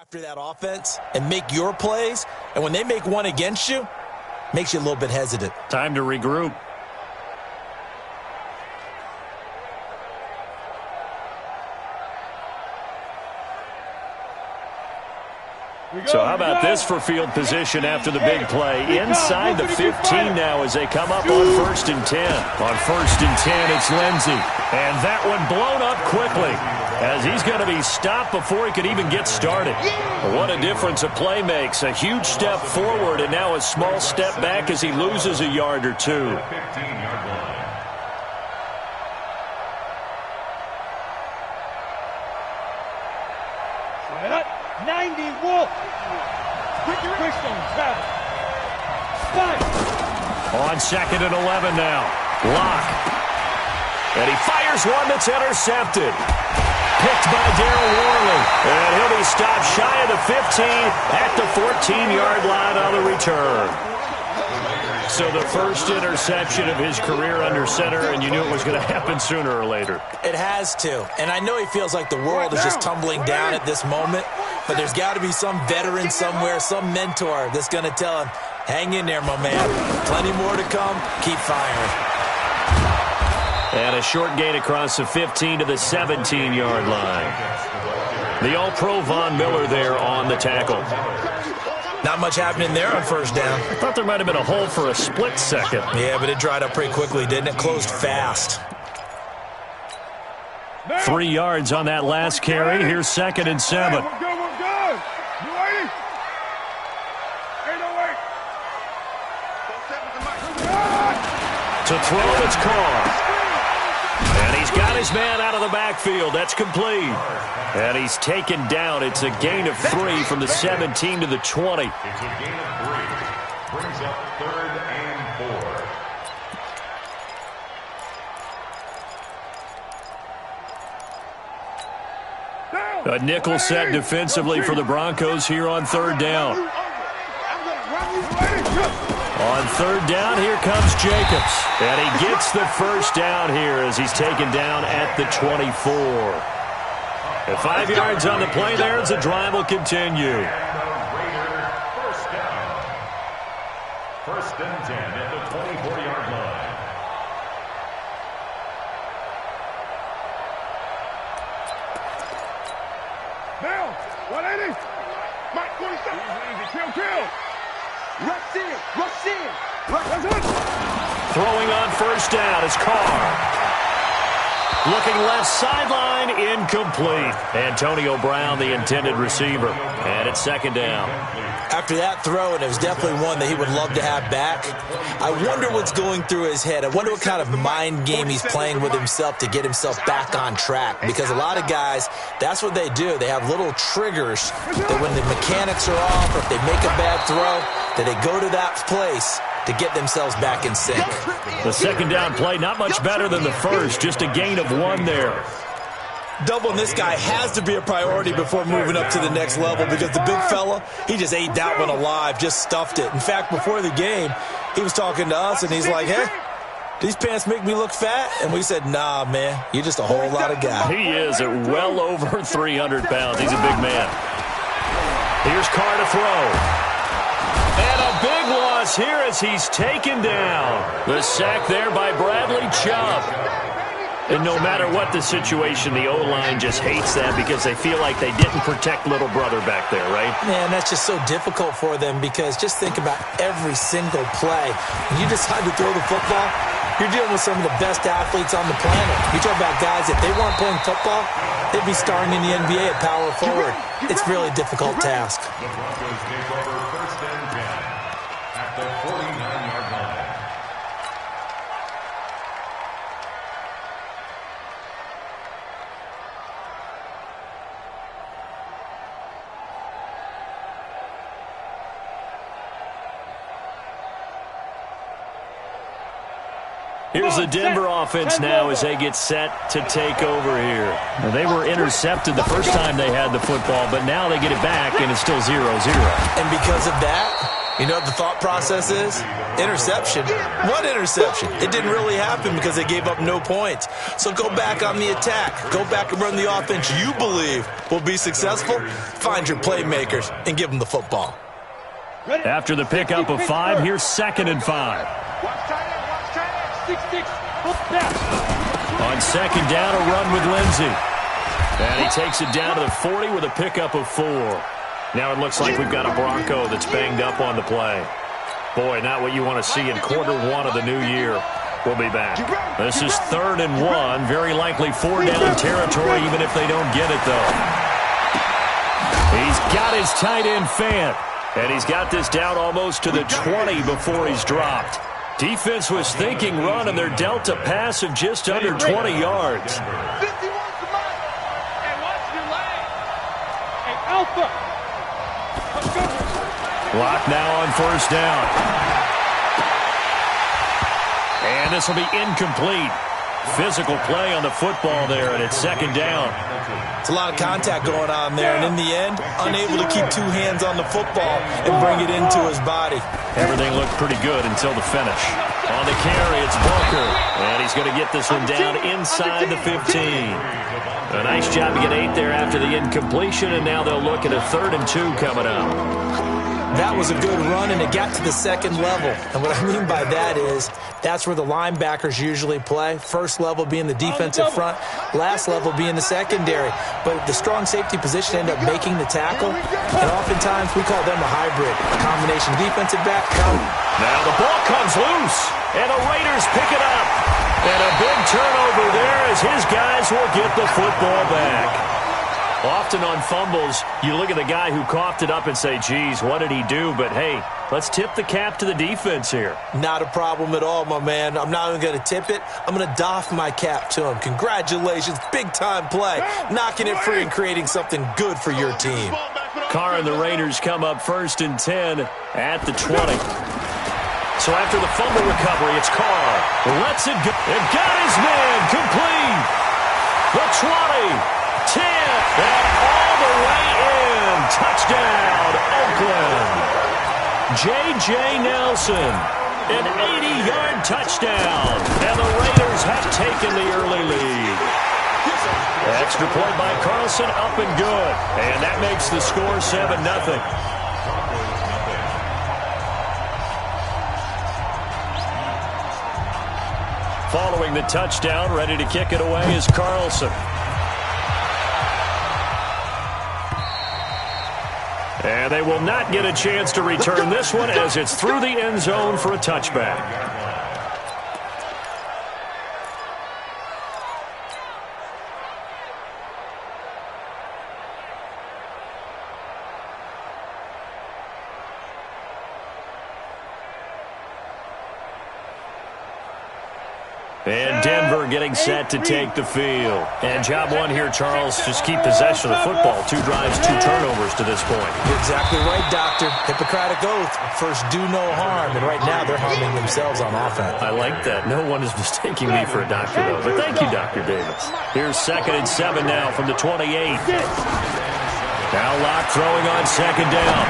After that offense and make your plays, and when they make one against you, makes you a little bit hesitant. Time to regroup. So how about this for field position after the big play? Inside the 15 now as they come up on 1st and 10. On 1st and 10, it's Lindsey. And that one blown up quickly as he's going to be stopped before he could even get started. What a difference a play makes. A huge step forward and now a small step back as he loses a yard or two. 15-yard line. On 2nd and 11 now. Lock. And he fires one that's intercepted. Picked by Darryl Worley. And he'll be stopped shy of the 15 at the 14-yard line on the return. So the first interception of his career under center, and you knew it was going to happen sooner or later. It has to. And I know he feels like the world is just tumbling down at this moment, but there's got to be some veteran somewhere, some mentor that's going to tell him, hang in there, my man. Plenty more to come. Keep firing. And a short gain across the 15 to the 17-yard line. The All-Pro Von Miller there on the tackle. Not much happening there on 1st down. I thought there might have been a hole for a split second. Yeah, but it dried up pretty quickly, didn't it? Closed fast. 3 yards on that last carry. Here's 2nd and 7. We're good. You ready? To throw, it's Carr. And he's got his man out of the backfield. That's complete. And he's taken down. It's a gain of 3 from the 17 to the 20. It's a gain of 3. Brings up 3rd and 4. A nickel set defensively for the Broncos here on 3rd down. On 3rd down, here comes Jacobs. And he gets the first down here as he's taken down at the 24. And 5 yards on the play there as the drive will continue. Raider, 1st down. 1st and 10 at the 24-yard line. Now, 180. Mike, 27. Easy. Kill. Rush in. Throwing on 1st down is Carr. Looking left sideline, incomplete. Antonio Brown, the intended receiver. And it's 2nd down. After that throw, and it was definitely one that he would love to have back, I wonder what's going through his head. I wonder what kind of mind game he's playing with himself to get himself back on track. Because a lot of guys, that's what they do. They have little triggers that when the mechanics are off or if they make a bad throw, that they go to that place to get themselves back in sync. The 2nd down play, not much better than the first, just a gain of 1 there. Doubling this guy has to be a priority before moving up to the next level because the big fella, he just ate that one alive, just stuffed it. In fact, before the game, he was talking to us, and he's like, hey, these pants make me look fat? And we said, nah, man, you're just a whole lot of guy. He is at well over 300 pounds. He's a big man. Here's Carr to throw. And a big loss here as he's taken down. The sack there by Bradley Chubb. And no matter what the situation, the O-line just hates that because they feel like they didn't protect little brother back there, right? Man, that's just so difficult for them because just think about every single play. When you decide to throw the football, you're dealing with some of the best athletes on the planet. You talk about guys, if they weren't playing football, they'd be starring in the NBA at power forward. It's a really difficult task. The Broncos take over 1st and 10 at the 49-yard line. Here's the Denver offense now as they get set to take over here. Now, they were intercepted the first time they had the football, but now they get it back, and it's still 0-0. And because of that, You know what the thought process is? Interception. What interception? It didn't really happen because they gave up no points. So go back on the attack. Go back and run the offense you believe will be successful. Find your playmakers and give them the football. After the pickup of 5, here's 2nd and 5. On 2nd down, a run with Lindsey. And he takes it down to the 40 with a pickup of 4. Now it looks like we've got a Bronco that's banged up on the play. Boy, not what you want to see in quarter 1 of the new year. We'll be back. This is 3rd and 1. Very likely 4-down territory, even if they don't get it, though. He's got his tight end Fant. And he's got this down almost to the 20 before he's dropped. Defense was thinking run, and they're dealt a pass of just under 20 yards. Clock now on 1st down. And this will be incomplete. Physical play on the football there, and it's 2nd down. It's a lot of contact going on there, and in the end, unable to keep 2 hands on the football and bring it into his body. Everything looked pretty good until the finish. On the carry, it's Booker, and he's going to get this one down inside the 15. A nice job to get 8 there after the incompletion, and now they'll look at a 3rd and 2 coming up. That was a good run, and it got to the 2nd level. And what I mean by that is that's where the linebackers usually play. First level being the defensive front, last level being the secondary. But the strong safety position ended up making the tackle, and oftentimes we call them a hybrid. A combination defensive back. Now the ball comes loose, and the Raiders pick it up. And a big turnover there as his guys will get the football back. Often on fumbles, you look at the guy who coughed it up and say, geez, what did he do? But, hey, let's tip the cap to the defense here. Not a problem at all, my man. I'm not even going to tip it. I'm going to doff my cap to him. Congratulations. Big-time play. Knocking it free and creating something good for your team. Carr and the Raiders come up 1st and 10 at the 20. So after the fumble recovery, it's Carr. Lets it go. And got his man complete. The 20. 10, and all the way in. Touchdown, Oakland. J.J. Nelson, an 80-yard touchdown, and the Raiders have taken the early lead. Extra point by Carlson, up and good, and that makes the score 7-0. Following the touchdown, ready to kick it away is Carlson. And they will not get a chance to return this one as it's through the end zone for a touchback. And Denver getting set to take the field. And job one here, Charles, just keep possession of the football. 2 drives, 2 turnovers to this point. You're exactly right, Doctor. Hippocratic oath. First, do no harm. And right now, they're harming themselves on offense. I like that. No one is mistaking me for a doctor, though. But thank you, Dr. Davis. Here's 2nd and 7 now from the 28. Now Locke throwing on 2nd down.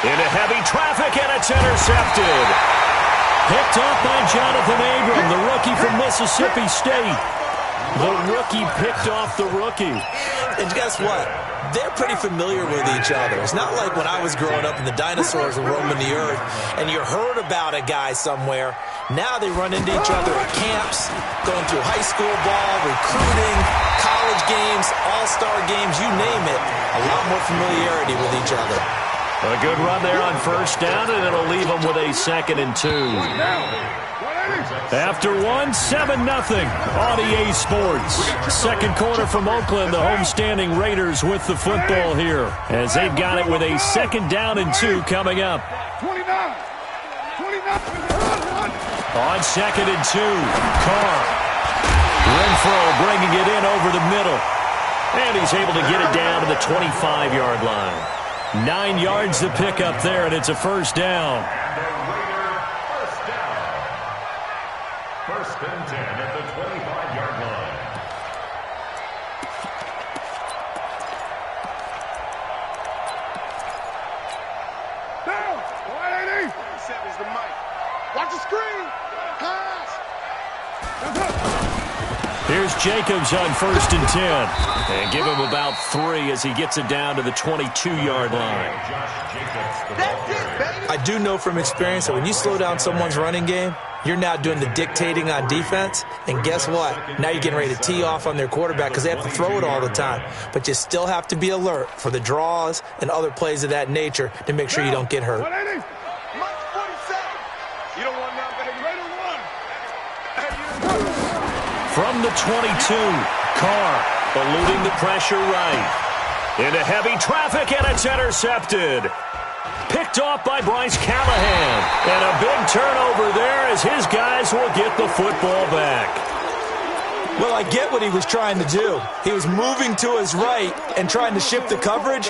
Into heavy traffic, and it's intercepted. Picked off by Jonathan Abram, the rookie from Mississippi State. The rookie picked off the rookie. And guess what? They're pretty familiar with each other. It's not like when I was growing up and the dinosaurs were roaming the earth and you heard about a guy somewhere. Now they run into each other at camps, going through high school ball, recruiting, college games, all-star games, you name it. A lot more familiarity with each other. A good run there on 1st down, and it'll leave them with a 2nd and 2. After 1, 7-0 on EA Sports. 2nd quarter from Oakland, the homestanding Raiders with the football here as they've got it with a 2nd down and 2 coming up. 29. On 2nd and 2, Carr. Renfro bringing it in over the middle. And he's able to get it down to the 25-yard line. 9 yards to pick up there, and it's a 1st down. First and 10 at the 25-yard line. Down. 47's the mic. Watch the screen. Pass. Here's Jacobs on 1st and 10. And give him about 3 as he gets it down to the 22-yard line. That's it, baby. I do know from experience that when you slow down someone's running game, you're now doing the dictating on defense. And guess what? Now you're getting ready to tee off on their quarterback because they have to throw it all the time. But you still have to be alert for the draws and other plays of that nature to make sure you don't get hurt. Mike 47. You don't want that, baby. Ready to run. From the 22, Carr eluding the pressure right. Into heavy traffic, and it's intercepted. Picked off by Bryce Callahan. And a big turnover there as his guys will get the football back. Well, I get what he was trying to do. He was moving to his right and trying to shift the coverage,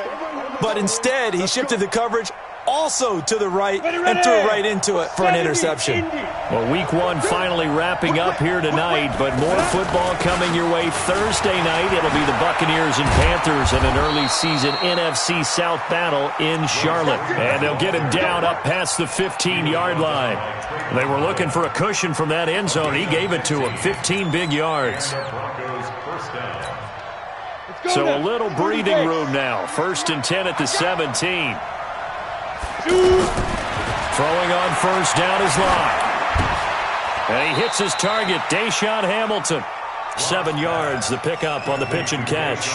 but instead he shifted the coverage also to the right and threw right into it for an interception. Well, week 1 finally wrapping up here tonight, but more football coming your way Thursday night. It'll be the Buccaneers and Panthers in an early season NFC South battle in Charlotte. And they'll get him down up past the 15-yard line. They were looking for a cushion from that end zone. He gave it to him, 15 big yards. So a little breathing room now. 1st and 10 at the 17. Throwing on 1st down is Locke. And he hits his target, Deshaun Hamilton. 7 yards, the pickup on the pitch and catch.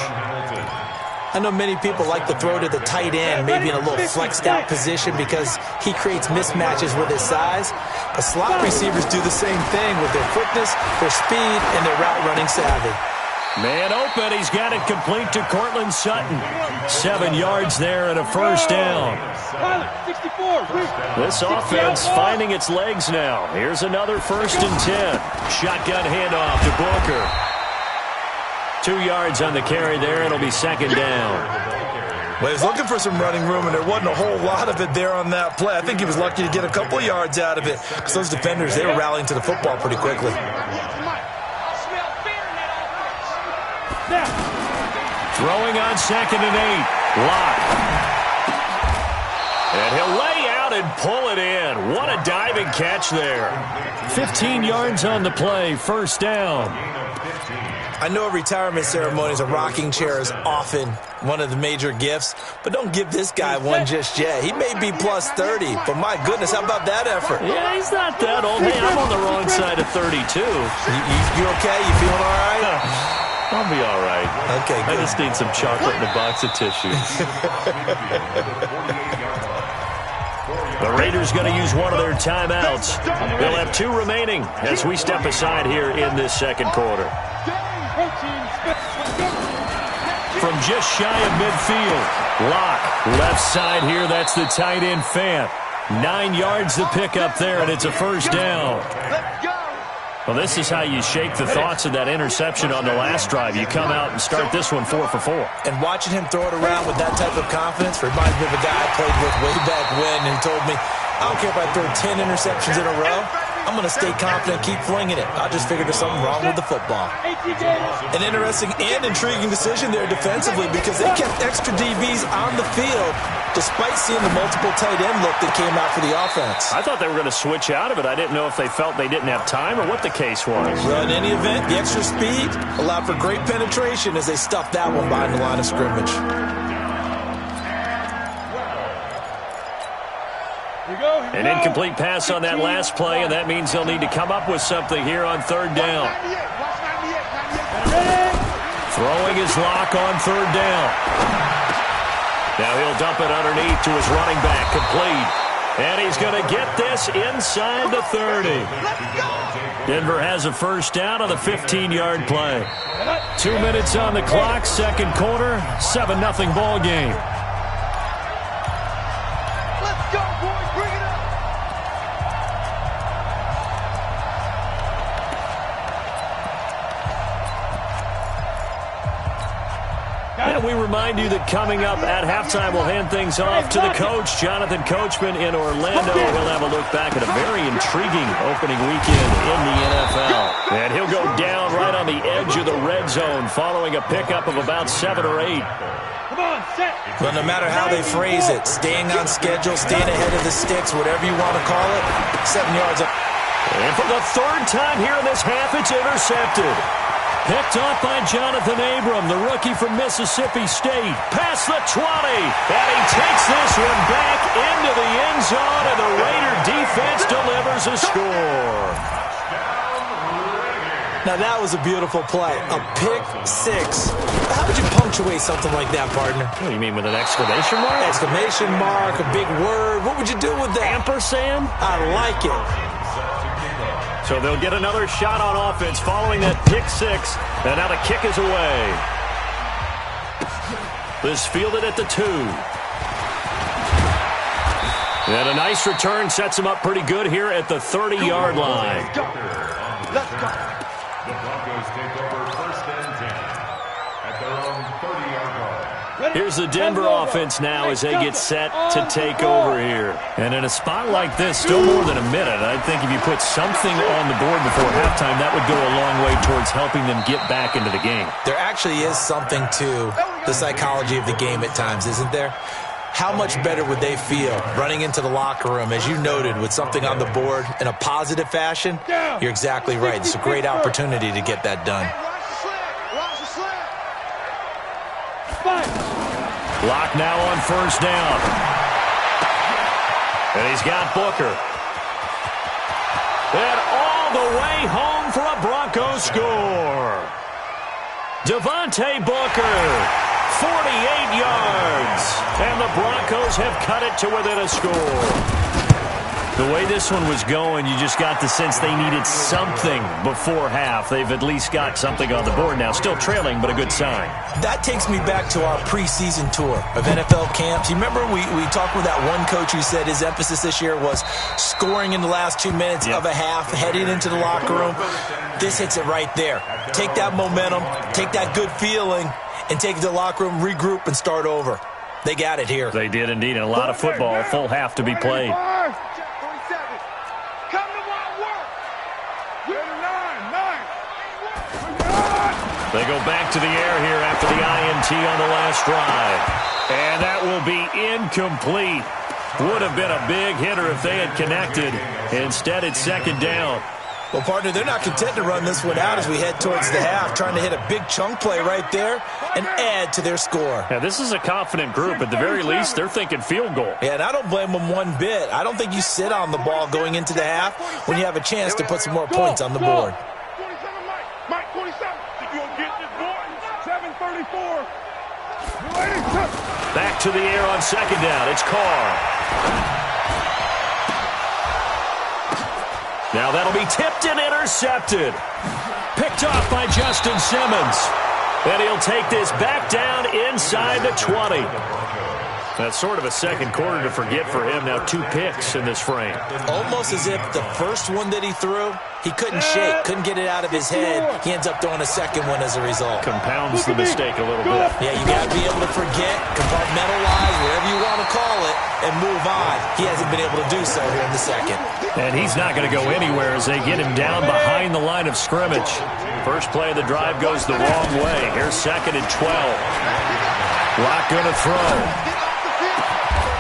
I know many people like to throw to the tight end, maybe in a little flexed out position because he creates mismatches with his size. But slot receivers do the same thing with their quickness, their speed, and their route running savvy. Man open, he's got it complete to Cortland Sutton. 7 yards there and a 1st down. This offense finding its legs now. Here's another 1st and 10. Shotgun handoff to Booker. 2 yards on the carry there. It'll be 2nd down. Well, he was looking for some running room, and there wasn't a whole lot of it there on that play. I think he was lucky to get a couple of yards out of it because those defenders, they were rallying to the football pretty quickly. Throwing on 2nd and 8. Locke. And he'll lay out and pull it in. What a diving catch there. 15 yards on the play. 1st down. I know at retirement ceremonies, a rocking chair is often one of the major gifts, but don't give this guy one just yet. He may be plus 30, but my goodness, how about that effort? Yeah, he's not that old. Hey, I'm on the wrong side of 32. You okay? You feeling all right? I'll be all right. Okay, good. I just need some chocolate and a box of tissues. The Raiders going to use one of their timeouts. They'll have 2 remaining as we step aside here in this 2nd quarter. From just shy of midfield, Locke, left side here, that's the tight end Fant. 9 yards to pick up there, and it's a 1st down. Well, this is how you shake the thoughts of that interception on the last drive. You come out and start this one 4 for 4. And watching him throw it around with that type of confidence reminds me of a guy I played with way back when who told me, I don't care if I throw 10 interceptions in a row. I'm going to stay confident, keep flinging it. I just figured there's something wrong with the football. An interesting and intriguing decision there defensively because they kept extra DBs on the field despite seeing the multiple tight end look that came out for the offense. I thought they were going to switch out of it. I didn't know if they felt they didn't have time or what the case was. Well, in any event, the extra speed allowed for great penetration as they stuffed that one behind the line of scrimmage. An incomplete pass on that last play, and that means they'll need to come up with something here on 3rd down. Throwing his Locke on 3rd down. Now he'll dump it underneath to his running back, complete. And he's going to get this inside the 30. Denver has a 1st down on the 15-yard play. 2 minutes on the clock, 2nd quarter, 7-0 ball game. And we remind you that coming up at halftime, we'll hand things off to the coach, Jonathan Coachman in Orlando. He'll have a look back at a very intriguing opening weekend in the NFL. And he'll go down right on the edge edge of the red zone following a pickup of about 7 or 8. Well, no matter how they phrase it, staying on schedule, staying ahead of the sticks, whatever you want to call it, 7 yards up. And for the third time here in this half, it's intercepted. Picked off by Jonathan Abram, the rookie from Mississippi State. Past the 20. And he takes this one back into the end zone, and the Raider defense delivers a score. Now, that was a beautiful play. A pick six. How would you punctuate something like that, partner? What do you mean, with an exclamation mark? Exclamation mark, a big word. What would you do with that? Ampersand? I like it. So they'll get another shot on offense following that pick six. And now the kick is away. This fielded at the 2. And a nice return sets him up pretty good here at the 30-yard line. Let's go. The Broncos take over 1st and 10 at their own 30-yard line. Here's the Denver offense now as they get set to take over here. And in a spot like this, still more than a minute, I think if you put something on the board before halftime, that would go a long way towards helping them get back into the game. There actually is something to the psychology of the game at times, isn't there? How much better would they feel running into the locker room, as you noted, with something on the board in a positive fashion? You're exactly right. It's a great opportunity to get that done. Lock now on 1st down. And he's got Booker. And all the way home for a Broncos score. Devontae Booker. 48 yards. And the Broncos have cut it to within a score. The way this one was going, you just got the sense they needed something before half. They've at least got something on the board now. Still trailing, but a good sign. That takes me back to our preseason tour of NFL camps. You remember we talked with that one coach who said his emphasis this year was scoring in the last 2 minutes of a half, heading into the locker room. This hits it right there. Take that momentum, take that good feeling, and take it to the locker room, regroup, and start over. They got it here. They did indeed, and a lot of football, full half to be played. They go back to the air here after the INT on the last drive. And that will be incomplete. Would have been a big hitter if they had connected. Instead, it's 2nd down. Well, partner, they're not content to run this one out as we head towards the half, trying to hit a big chunk play right there and add to their score. Now, this is a confident group. At the very least, they're thinking field goal. Yeah, and I don't blame them one bit. I don't think you sit on the ball going into the half when you have a chance to put some more points on the board. 27, Mike 27. Think you gonna get this, boy? 7:34. Back to the air on 2nd down. It's Carr. Now that'll be tipped and intercepted. Picked off by Justin Simmons. And he'll take this back down inside the 20. That's sort of a second quarter to forget for him. Now 2 picks in this frame. Almost as if the first one that he threw, he couldn't shake, couldn't get it out of his head. He ends up throwing a second one as a result. Compounds the mistake a little bit. Yeah, you got to be able to forget, compartmentalize, whatever you want to call it, and move on. He hasn't been able to do so here in the second. And he's not going to go anywhere as they get him down behind the line of scrimmage. First play of the drive goes the wrong way. Here's 2nd and 12. Lock going to throw.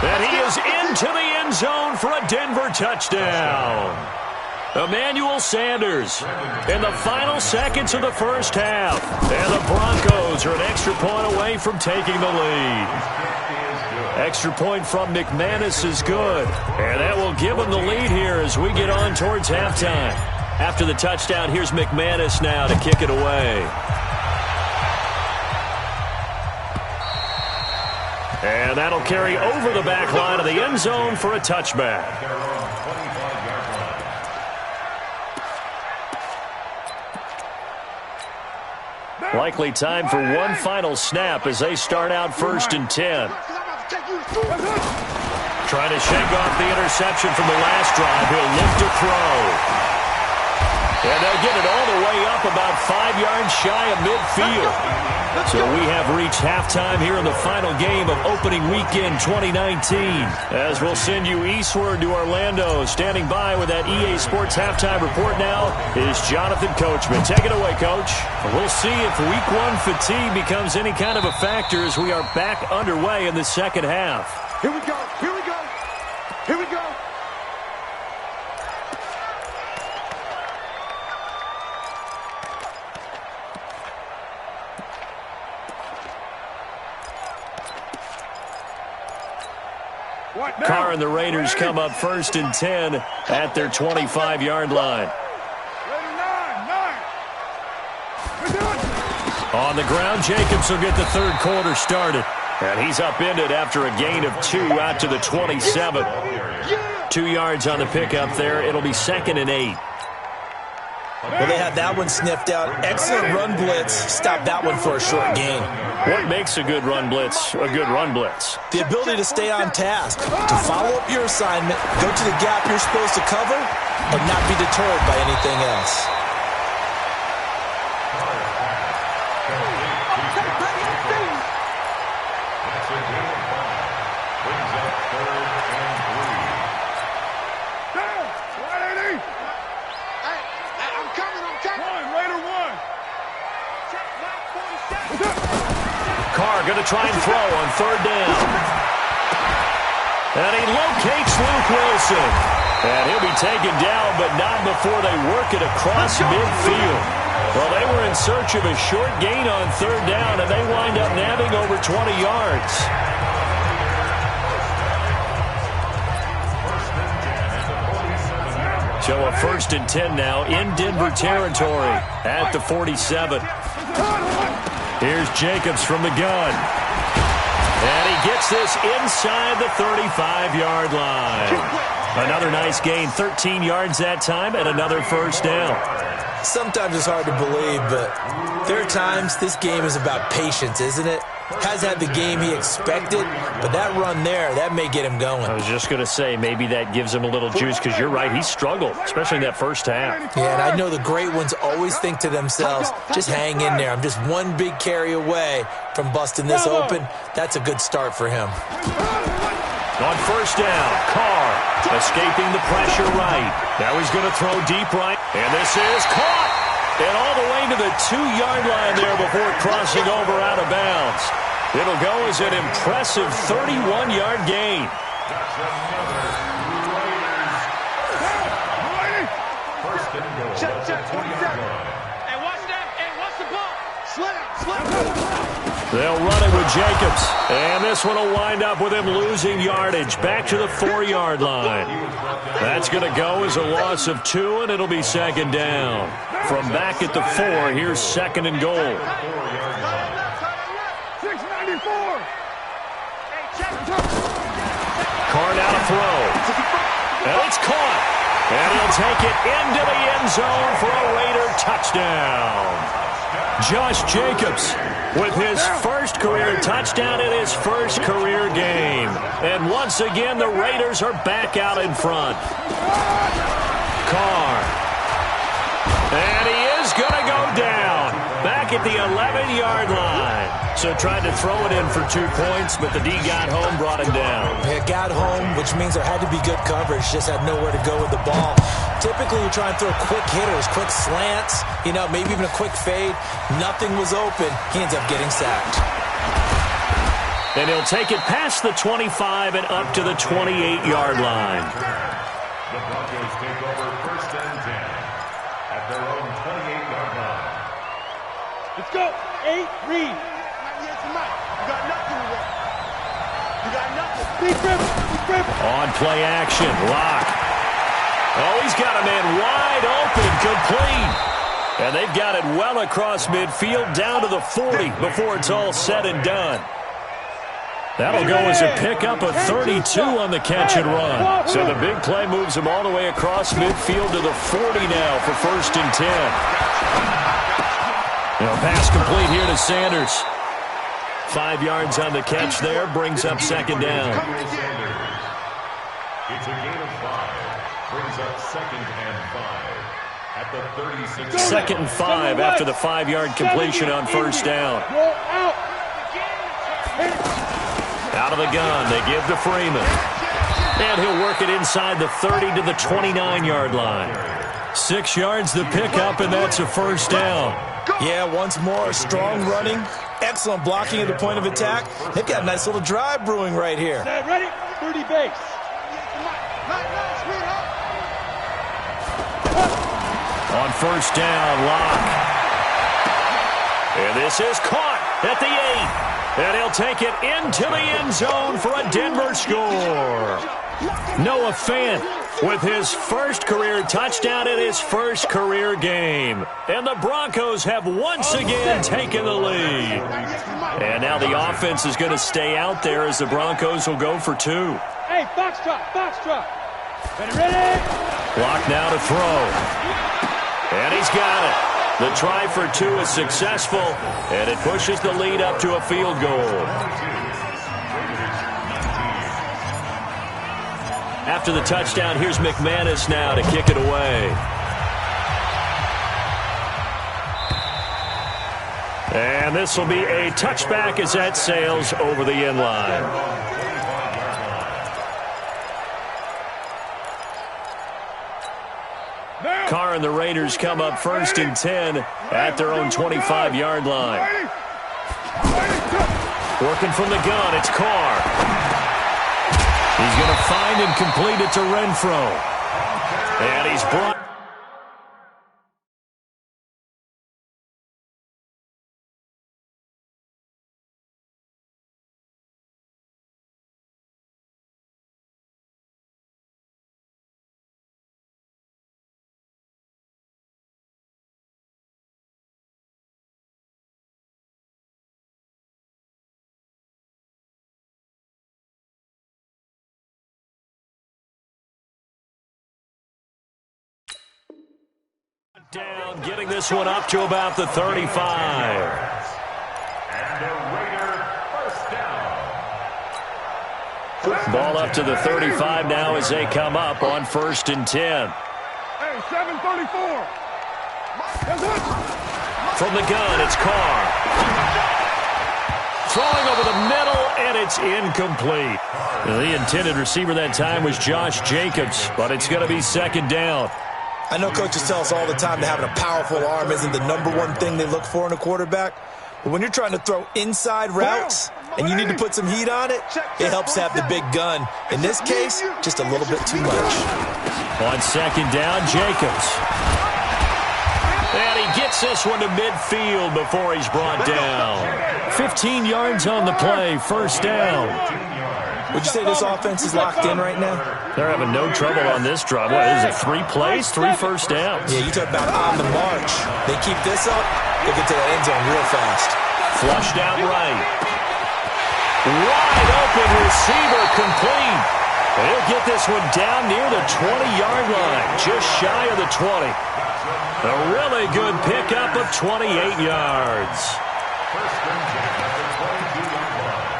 And he is into the end zone for a Denver touchdown. Emmanuel Sanders in the final seconds of the first half. And the Broncos are an extra point away from taking the lead. Extra point from McManus is good. And that will give them the lead here as we get on towards halftime. After the touchdown, here's McManus now to kick it away. And that'll carry over the back line of the end zone for a touchback. Likely time for one final snap as they start out 1st and 10. Trying to shake off the interception from the last drive. He'll look to throw. And they'll get it all the way up up about 5 yards shy of midfield. So we have reached halftime here in the final game of opening weekend 2019. As we'll send you eastward to Orlando. Standing by with that EA Sports halftime report now is Jonathan Coachman. Take it away, Coach. We'll see if week 1 fatigue becomes any kind of a factor as we are back underway in the second half. Here we go. Here we go. Here we go. Carr and the Raiders come up 1st and 10 at their 25-yard line. On the ground, Jacobs will get the third quarter started. And he's upended after a gain of 2 out to the 27. 2 yards on the pickup there. It'll be 2nd and 8. Well, they had that one sniffed out. Excellent run blitz. Stopped that one for a short gain. What makes a good run blitz a good run blitz? The ability to stay on task, to follow up your assignment, go to the gap you're supposed to cover, and not be deterred by anything else. Carr going to try and throw on 3rd down. And he locates Luke Wilson. And he'll be taken down, but not before they work it across midfield. Well, they were in search of a short gain on 3rd down, and they wind up nabbing over 20 yards. So a 1st and 10 now in Denver territory at the 47. Here's Jacobs from the gun. And he gets this inside the 35-yard line. Another nice gain, 13 yards that time, and another 1st down. Sometimes it's hard to believe, but there are times this game is about patience, isn't it? Has had the game he expected, but that run there, that may get him going. I was just going to say, maybe that gives him a little juice, because you're right, he struggled, especially in that first half. Yeah, and I know the great ones always think to themselves, just hang in there. I'm just one big carry away from busting this open. That's a good start for him. On 1st down, Carr escaping the pressure right. Now he's going to throw deep right, and this is caught. And all the way to the 2-yard line there before crossing over out of bounds. It'll go as an impressive 31-yard gain. They'll run it with Jacobs. And this one will wind up with him losing yardage back to the 4-yard line. That's going to go as a loss of 2, and it'll be 2nd down. From back at the 4, here's 2nd and goal. 694. Carr now to throw. And it's caught. And he'll take it into the end zone for a Raider touchdown. Josh Jacobs with his first career touchdown in his first career game. And once again, the Raiders are back out in front. Carr. And he is going to go down back at the 11-yard line. So tried to throw it in for 2 points, but the D got home, brought him down. Yeah, got home, which means there had to be good coverage. Just had nowhere to go with the ball. Typically, you try and throw quick hitters, quick slants, maybe even a quick fade. Nothing was open. He ends up getting sacked. And he'll take it past the 25 and up to the 28-yard line. The Broncos take over 1st and 10 at their own 28-yard line. Let's go. 8, read. You got nothing to work. You got nothing. Big rip. On play action, Lock. Oh, he's got a man wide open, complete. And they've got it well across midfield, down to the 40 before it's all said and done. That'll go as a pickup of 32 on the catch and run. So the big play moves him all the way across midfield to the 40 now for 1st and 10. Pass complete here to Sanders. 5 yards on the catch there, brings up 2nd down. It's a gain of 5, brings up 2nd and 5. At the 36. Second and 5 after the 5-yard completion on first down. Out of the gun, they give to Freeman. And he'll work it inside the 30 to the 29-yard line. 6 yards the pickup, and that's a first down. Yeah, once more, strong running, excellent blocking at the point of attack. They've got a nice little drive brewing right here. Ready? 30 base. On first down, Locke. And this is caught at the 8. And he'll take it into the end zone for a Denver score. Noah Fant with his first career touchdown in his first career game. And the Broncos have once again taken the lead. And now the offense is going to stay out there as the Broncos will go for 2. Hey, foxtrot. Ready? Clock now to throw. And he's got it. The try for 2 is successful, and it pushes the lead up to a field goal. After the touchdown, here's McManus now to kick it away. And this will be a touchback as that sails over the end line. Carr and the Raiders come up first and 10 at their own 25-yard line. Working from the gun, it's Carr. He's going to find and complete it to Renfro. And he's brought... down, getting this one up to about the 35. And the Raider first down. Ball up to the 35 now as they come up on first and 10. Hey, 734. From the gun, it's Carr. Throwing over the middle, and it's incomplete. The intended receiver that time was Josh Jacobs, but it's going to be second down. I know coaches tell us all the time that having a powerful arm isn't the number one thing they look for in a quarterback. But when you're trying to throw inside routes and you need to put some heat on it, it helps have the big gun. In this case, just a little bit too much. On second down, Jacobs. And he gets this one to midfield before he's brought down. 15 yards on the play, first down. Would you say this offense is locked in right now? They're having no trouble on this drive. What is it, 3 plays, 3 first downs? Yeah, you talk about on the march. They keep this up, they get to that end zone real fast. Flushed out right. Wide open receiver complete. And he'll get this one down near the 20-yard line, just shy of the 20. A really good pickup of 28 yards. First and 10 at the 22-yard line.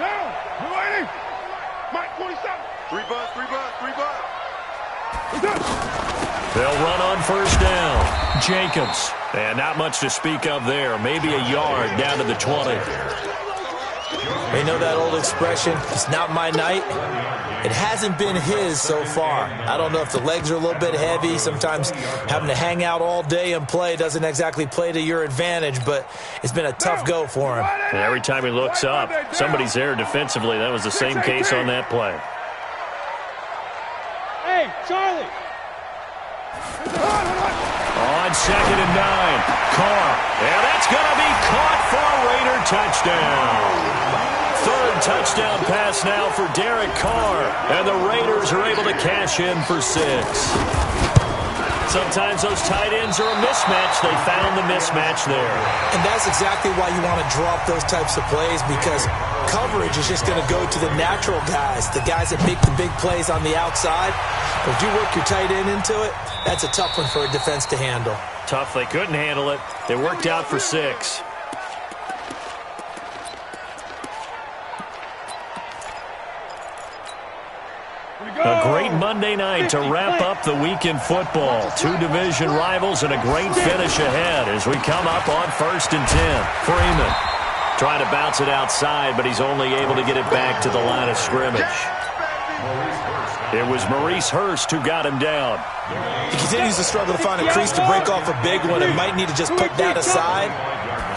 Down. You're waiting. Mike, 47. 3 bucks. They'll run on first down. Jacobs. And not much to speak of there. Maybe a yard down to the 20. They know that old expression, it's not my night. It hasn't been his so far. I don't know if the legs are a little bit heavy. Sometimes having to hang out all day and play doesn't exactly play to your advantage, but it's been a tough go for him. And every time he looks up, somebody's there defensively. That was the same case on that play. Hey, Charlie. On second and 9, Carr. And that's going to be caught for a Raider touchdown. Third touchdown pass now for Derek Carr. And the Raiders are able to cash in for 6. Sometimes those tight ends are a mismatch. They found the mismatch there. And that's exactly why you want to draw up those types of plays, because coverage is just going to go to the natural guys, the guys that make the big plays on the outside. But if you work your tight end into it, that's a tough one for a defense to handle. Tough. They couldn't handle it. They worked out for 6. A great Monday night to wrap up the week in football. Two division rivals and a great finish ahead as we come up on 1st and 10. Freeman trying to bounce it outside, but he's only able to get it back to the line of scrimmage. It was Maurice Hurst who got him down. He continues to struggle to find a crease to break off a big one and might need to just put that aside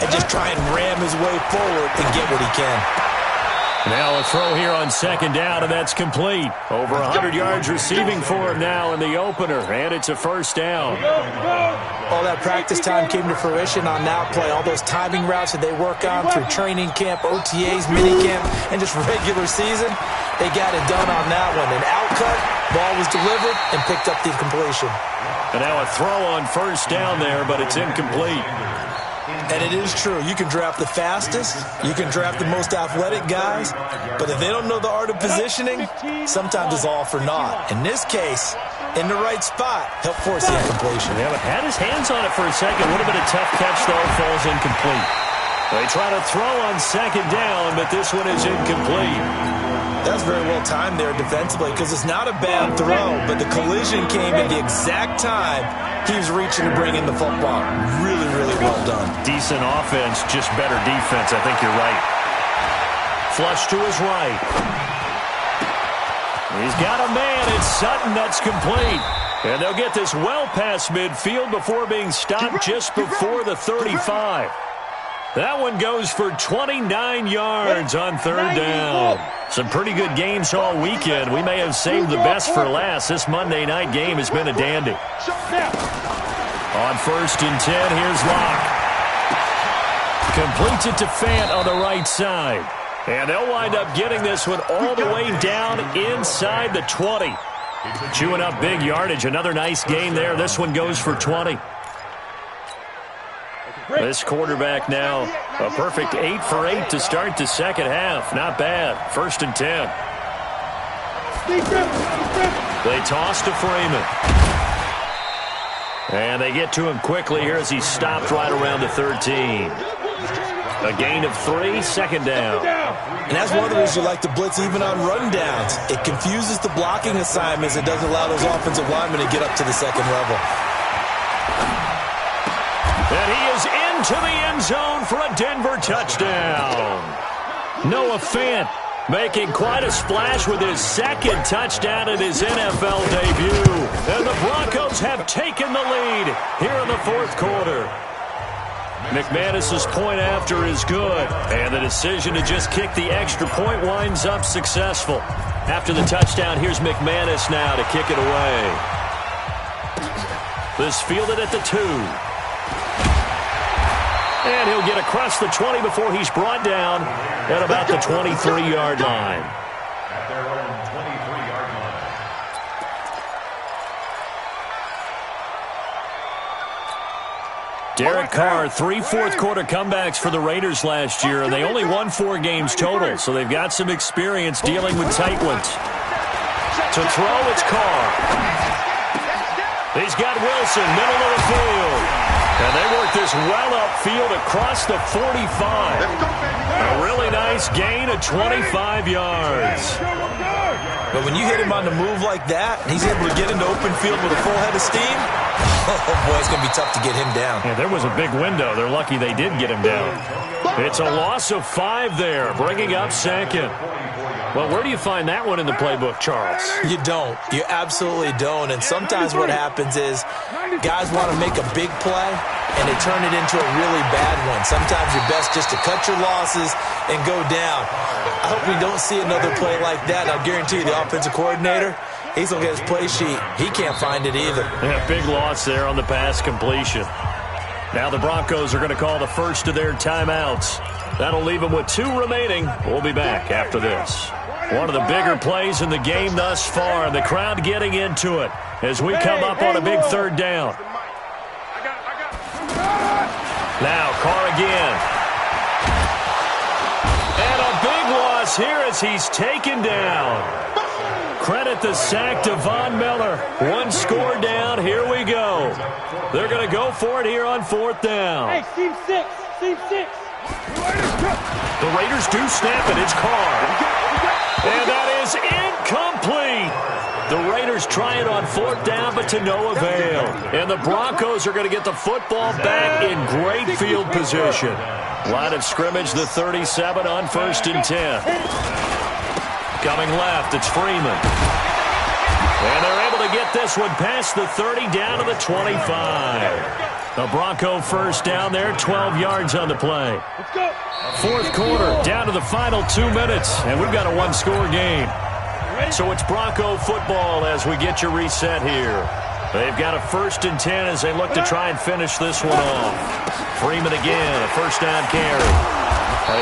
and just try and ram his way forward and get what he can. Now a throw here on 2nd down, and that's complete. Over 100 yards receiving for him now in the opener, and it's a 1st down. All that practice time came to fruition on that play. All those timing routes that they work on through training camp, OTAs, minicamp, and just regular season, they got it done on that one. An outcut, ball was delivered, and picked up the completion. And now a throw on 1st down there, but it's incomplete. And it is true. You can draft the fastest. You can draft the most athletic guys. But if they don't know the art of positioning, sometimes it's all for naught. In this case, in the right spot, help force the incompletion. Yeah, but had his hands on it for a second. A little bit of tough catch, though. Falls incomplete. They try to throw on 2nd down, but this one is incomplete. That's very well timed there defensively because it's not a bad throw, but the collision came at the exact time he was reaching to bring in the football. Really, really well done. Decent offense, just better defense. I think you're right. Flush to his right. He's got a man. It's Sutton. That's complete. And they'll get this well past midfield before being stopped just before the 35. That one goes for 29 yards on 3rd down. Some pretty good games all weekend. We may have saved the best for last. This Monday night game has been a dandy. On 1st and 10, here's Locke. Completes it to Fant on the right side. And they'll wind up getting this one all the way down inside the 20. Chewing up big yardage. Another nice gain there. This one goes for 20. This quarterback now, a perfect 8 for 8 to start the 2nd half. Not bad. 1st and 10. They toss to Freeman. And they get to him quickly here as he stopped right around the 13. A gain of 3, 2nd down. And that's one of the reasons you like to blitz even on rundowns. It confuses the blocking assignments. It doesn't allow those offensive linemen to get up to the 2nd level. And he is into the end zone for a Denver touchdown. Noah Fant making quite a splash with his 2nd touchdown in his NFL debut. And the Broncos have taken the lead here in the 4th quarter. McManus's point after is good. And the decision to just kick the extra point winds up successful. After the touchdown, here's McManus now to kick it away. This fielded at the 2. And he'll get across the 20 before he's brought down at about the 23-yard line. At their own 23-yard line. Derek Carr, 3 fourth-quarter comebacks for the Raiders last year, and they only won 4 games total, so they've got some experience dealing with tight ones. To throw, it's Carr. He's got Wilson, middle of the field. And they work this well upfield across the 45. A really nice gain of 25 yards. But when you hit him on the move like that, and he's able to get into open field with a full head of steam, oh boy, it's going to be tough to get him down. Yeah, there was a big window. They're lucky they did get him down. It's a loss of 5 there, bringing up 2nd. Well, where do you find that one in the playbook, Charles? You don't. You absolutely don't. And sometimes what happens is guys want to make a big play, and they turn it into a really bad one. Sometimes you're best just to cut your losses and go down. I hope we don't see another play like that. I'll guarantee you the offensive coordinator, he's going to get his play sheet. He can't find it either. Yeah, big loss there on the pass completion. Now the Broncos are going to call the first of their timeouts. That'll leave them with 2 remaining. We'll be back after this. One of the bigger plays in the game thus far, and the crowd getting into it as we come up on a big 3rd down. Now Carr again. And a big loss here as he's taken down. Credit the sack to Von Miller. 1 score down. Here we go. They're going to go for it here on 4th down. Hey, team 6. Team 6. The Raiders do snap it. It's Carr. And that is incomplete. The Raiders try it on 4th down, but to no avail. And the Broncos are going to get the football back in great field position. Line of scrimmage, the 37 on 1st and 10. Coming left, it's Freeman. And they're able to get this one past the 30 down to the 25. The Bronco first down there, 12 yards on the play. 4th quarter, down to the final 2 minutes, and we've got a one-score game. So it's Bronco football as we get you reset here. They've got a 1st and 10 as they look to try and finish this one off. Freeman again, a first down carry.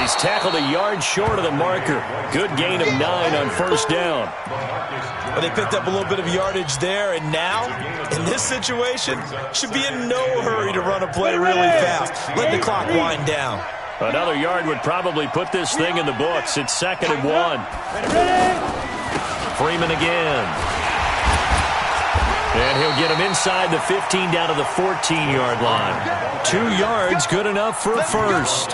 He's tackled a yard short of the marker. Good gain of 9 on 1st down. Well, they picked up a little bit of yardage there, and now, in this situation, should be in no hurry to run a play really fast. Let the clock wind down. Another yard would probably put this thing in the books. It's 2nd and 1. Freeman again. And he'll get him inside the 15 down to the 14-yard line. 2 yards, good enough for a first.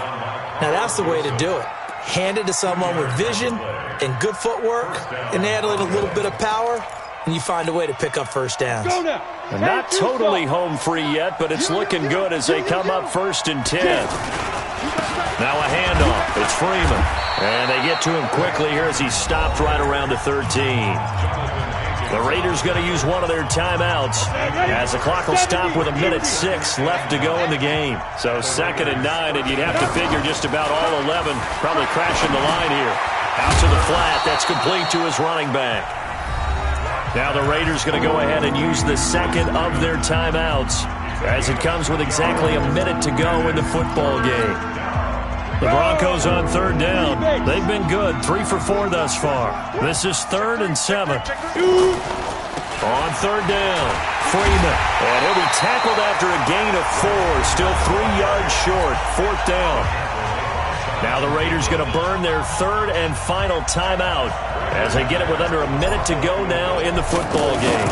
Now, that's the way to do it. Hand it to someone with vision and good footwork, and add in a little bit of power, and you find a way to pick up first downs. And not totally home free yet, but it's looking good as they come up 1st and 10. Now a handoff. It's Freeman. And they get to him quickly here as he's stopped right around the 13. The Raiders going to use one of their timeouts as the clock will stop with 1:06 left to go in the game. So 2nd and 9, and you'd have to figure just about all 11 probably crashing the line here. Out to the flat. That's complete to his running back. Now the Raiders going to go ahead and use the 2nd of their timeouts as it comes with exactly 1 minute to go in the football game. The Broncos on 3rd down. They've been good, 3 for 4 thus far. This is 3rd and 7. On 3rd down, Freeman. And he'll be tackled after a gain of 4, still 3 yards short, 4th down. Now the Raiders going to burn their 3rd and final timeout as they get it with under 1 minute to go now in the football game.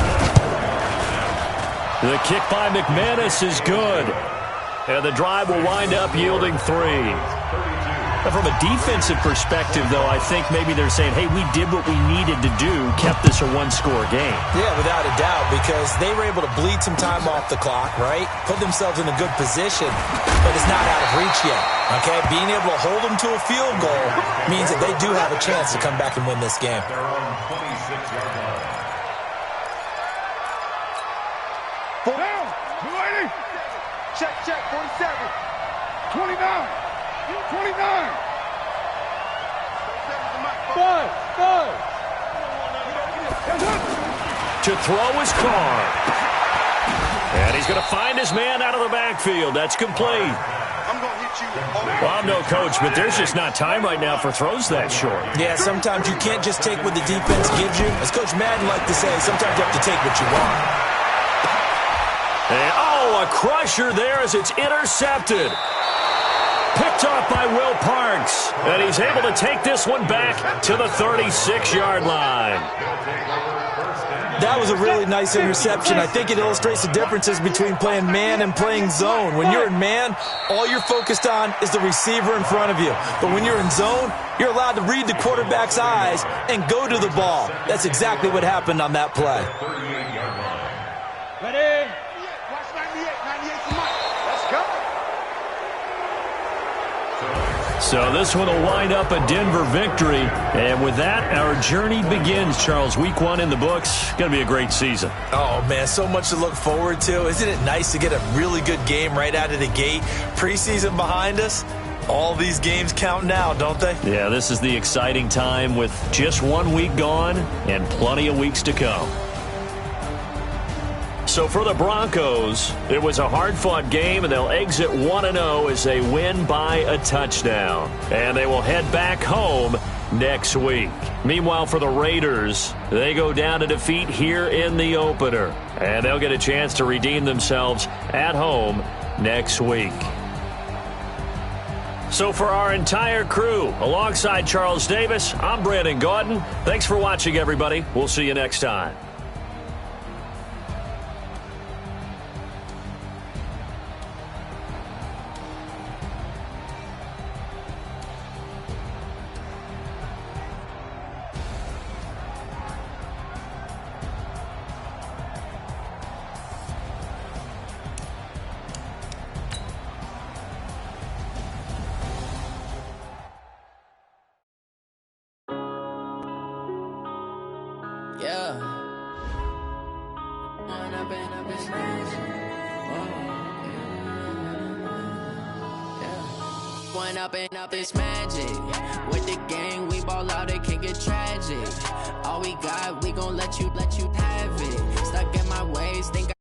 The kick by McManus is good. And the drive will wind up yielding 3. Now, from a defensive perspective, though, I think maybe they're saying, hey, we did what we needed to do, kept this a one-score game. Yeah, without a doubt, because they were able to bleed some time off the clock, right? Put themselves in a good position, but it's not out of reach yet, okay? Being able to hold them to a field goal means that they do have a chance to come back and win this game. Down, 280. Check, 47. 29. 29. 5. To throw his car. And he's going to find his man out of the backfield. That's complete. I'm going to hit you. Well, I'm no coach, but there's just not time right now for throws that short. Yeah, sometimes you can't just take what the defense gives you. As Coach Madden liked to say, sometimes you have to take what you want. And, a crusher there as it's intercepted. Picked off by Will Parks. And he's able to take this one back to the 36-yard line. That was a really nice interception. I think it illustrates the differences between playing man and playing zone. When you're in man, all you're focused on is the receiver in front of you. But when you're in zone, you're allowed to read the quarterback's eyes and go to the ball. That's exactly what happened on that play. Ready? Watch 98 to Mike. Let's go. So this one will wind up a Denver victory. And with that, our journey begins, Charles. Week 1 in the books. Going to be a great season. Oh, man, so much to look forward to. Isn't it nice to get a really good game right out of the gate? Preseason behind us. All these games count now, don't they? Yeah, this is the exciting time with just 1 week gone and plenty of weeks to come. So for the Broncos, it was a hard-fought game, and they'll exit 1-0 as they win by a touchdown. And they will head back home next week. Meanwhile, for the Raiders, they go down to defeat here in the opener. And they'll get a chance to redeem themselves at home next week. So for our entire crew, alongside Charles Davis, I'm Brandon Gaudin. Thanks for watching, everybody. We'll see you next time. Yeah. Going up and up is magic. Going up and up is magic. With the gang, we ball out, it can get tragic. All we got, we gon' let you have it. Stuck in my ways, think